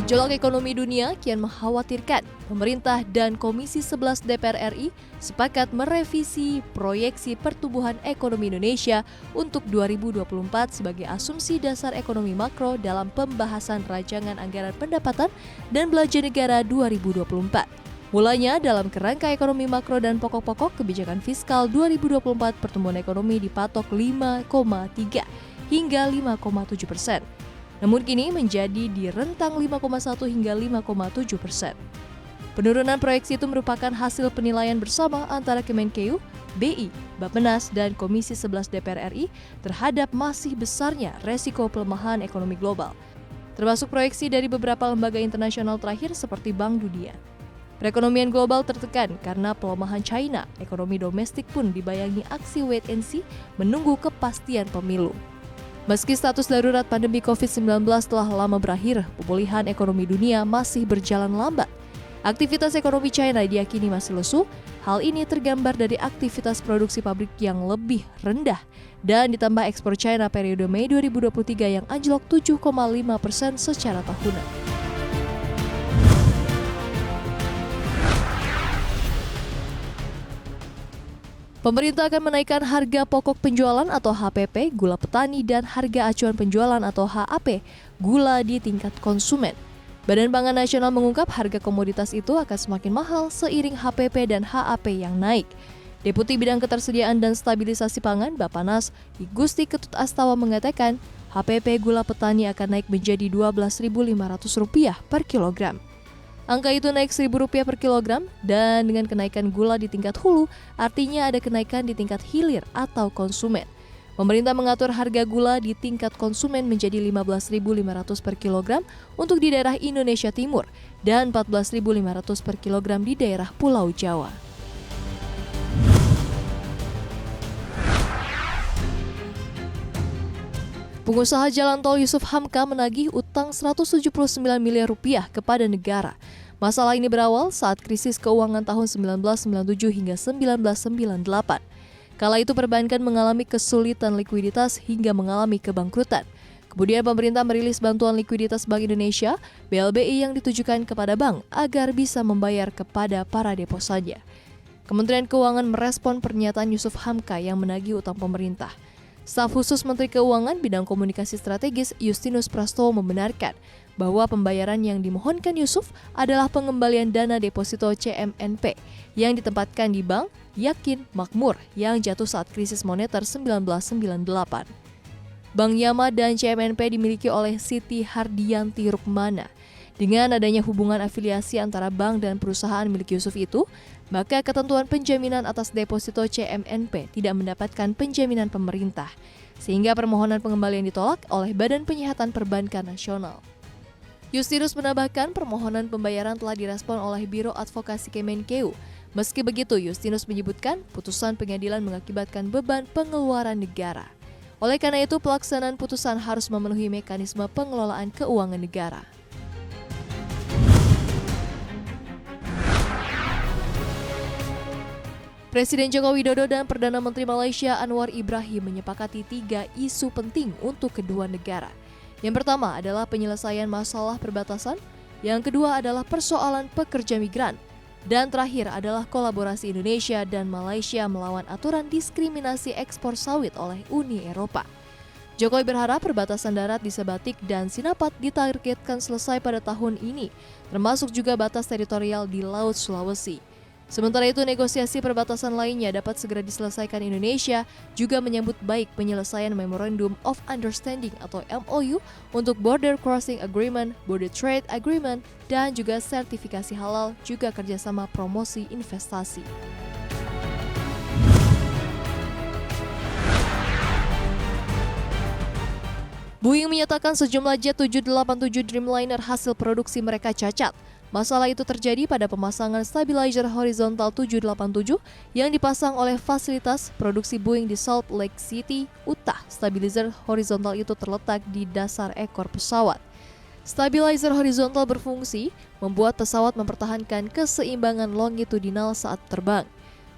Gejolak ekonomi dunia kian mengkhawatirkan. Pemerintah dan Komisi 11 DPR RI sepakat merevisi proyeksi pertumbuhan ekonomi Indonesia untuk 2024 sebagai asumsi dasar ekonomi makro dalam pembahasan Rancangan Anggaran Pendapatan dan Belanja Negara 2024. Mulanya dalam kerangka ekonomi makro dan pokok-pokok kebijakan fiskal 2024 pertumbuhan ekonomi dipatok 5,3 hingga 5,7%. Namun kini menjadi di rentang 5,1 hingga 5,7%. Penurunan proyeksi itu merupakan hasil penilaian bersama antara Kemenkeu, BI, Bappenas, dan Komisi 11 DPR RI terhadap masih besarnya resiko pelemahan ekonomi global, termasuk proyeksi dari beberapa lembaga internasional terakhir seperti Bank Dunia. Perekonomian global tertekan karena pelemahan China, ekonomi domestik pun dibayangi aksi wait and see menunggu kepastian pemilu. Meski status darurat pandemi COVID-19 telah lama berakhir, pemulihan ekonomi dunia masih berjalan lambat. Aktivitas ekonomi China diyakini masih lesu. Hal ini tergambar dari aktivitas produksi pabrik yang lebih rendah dan ditambah ekspor China periode Mei 2023 yang anjlok 7,5% secara tahunan. Pemerintah akan menaikkan harga pokok penjualan atau HPP, gula petani, dan harga acuan penjualan atau HAP, gula di tingkat konsumen. Badan Pangan Nasional mengungkap harga komoditas itu akan semakin mahal seiring HPP dan HAP yang naik. Deputi Bidang Ketersediaan dan Stabilisasi Pangan, Bappenas, I Gusti Ketut Astawa mengatakan, HPP gula petani akan naik menjadi Rp12.500 per kilogram. Angka itu naik Rp1.000 per kilogram dan dengan kenaikan gula di tingkat hulu, artinya ada kenaikan di tingkat hilir atau konsumen. Pemerintah mengatur harga gula di tingkat konsumen menjadi Rp15.500 per kilogram untuk di daerah Indonesia Timur dan Rp14.500 per kilogram di daerah Pulau Jawa. Pengusaha jalan tol Yusuf Hamka menagih utang Rp179 miliar kepada negara. Masalah ini berawal saat krisis keuangan tahun 1997 hingga 1998. Kala itu perbankan mengalami kesulitan likuiditas hingga mengalami kebangkrutan. Kemudian pemerintah merilis bantuan likuiditas Bank Indonesia, BLBI yang ditujukan kepada bank agar bisa membayar kepada para deposannya. Kementerian Keuangan merespon pernyataan Yusuf Hamka yang menagih utang pemerintah. Staf khusus Menteri Keuangan Bidang Komunikasi Strategis Justinus Prastowo membenarkan bahwa pembayaran yang dimohonkan Yusuf adalah pengembalian dana deposito CMNP yang ditempatkan di Bank Yakin Makmur yang jatuh saat krisis moneter 1998. Bank Yama dan CMNP dimiliki oleh Siti Hardianti Rukmana. Dengan adanya hubungan afiliasi antara bank dan perusahaan milik Yusuf itu, maka ketentuan penjaminan atas deposito CMNP tidak mendapatkan penjaminan pemerintah, sehingga permohonan pengembalian ditolak oleh Badan Penyihatan Perbankan Nasional. Justinus menambahkan permohonan pembayaran telah direspon oleh Biro Advokasi Kemenkeu. Meski begitu, Justinus menyebutkan putusan pengadilan mengakibatkan beban pengeluaran negara. Oleh karena itu, pelaksanaan putusan harus memenuhi mekanisme pengelolaan keuangan negara. Presiden Joko Widodo dan Perdana Menteri Malaysia Anwar Ibrahim menyepakati 3 isu penting untuk kedua negara. Yang pertama adalah penyelesaian masalah perbatasan, yang kedua adalah persoalan pekerja migran, dan terakhir adalah kolaborasi Indonesia dan Malaysia melawan aturan diskriminasi ekspor sawit oleh Uni Eropa. Jokowi berharap perbatasan darat di Sebatik dan Sinapat ditargetkan selesai pada tahun ini, termasuk juga batas teritorial di Laut Sulawesi. Sementara itu, negosiasi perbatasan lainnya dapat segera diselesaikan. Indonesia juga menyambut baik penyelesaian Memorandum of Understanding atau MOU untuk Border Crossing Agreement, Border Trade Agreement, dan juga sertifikasi halal, juga kerjasama promosi investasi. Boeing menyatakan sejumlah jet 787 Dreamliner hasil produksi mereka cacat. Masalah itu terjadi pada pemasangan stabilizer horizontal 787 yang dipasang oleh fasilitas produksi Boeing di Salt Lake City, Utah. Stabilizer horizontal itu terletak di dasar ekor pesawat. Stabilizer horizontal berfungsi membuat pesawat mempertahankan keseimbangan longitudinal saat terbang.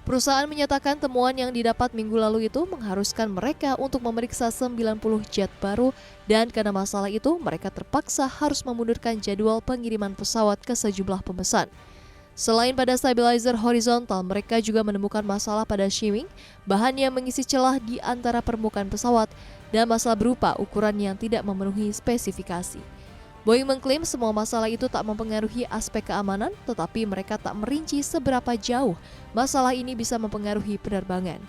Perusahaan menyatakan temuan yang didapat minggu lalu itu mengharuskan mereka untuk memeriksa 90 jet baru dan karena masalah itu mereka terpaksa harus memundurkan jadwal pengiriman pesawat ke sejumlah pemesan. Selain pada stabilizer horizontal, mereka juga menemukan masalah pada shimmy, bahan yang mengisi celah di antara permukaan pesawat, dan masalah berupa ukuran yang tidak memenuhi spesifikasi. Boeing mengklaim semua masalah itu tak mempengaruhi aspek keamanan, tetapi mereka tak merinci seberapa jauh masalah ini bisa mempengaruhi penerbangan.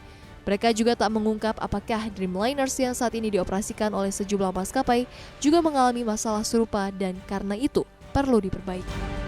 Mereka juga tak mengungkap apakah Dreamliners yang saat ini dioperasikan oleh sejumlah maskapai juga mengalami masalah serupa dan karena itu perlu diperbaiki.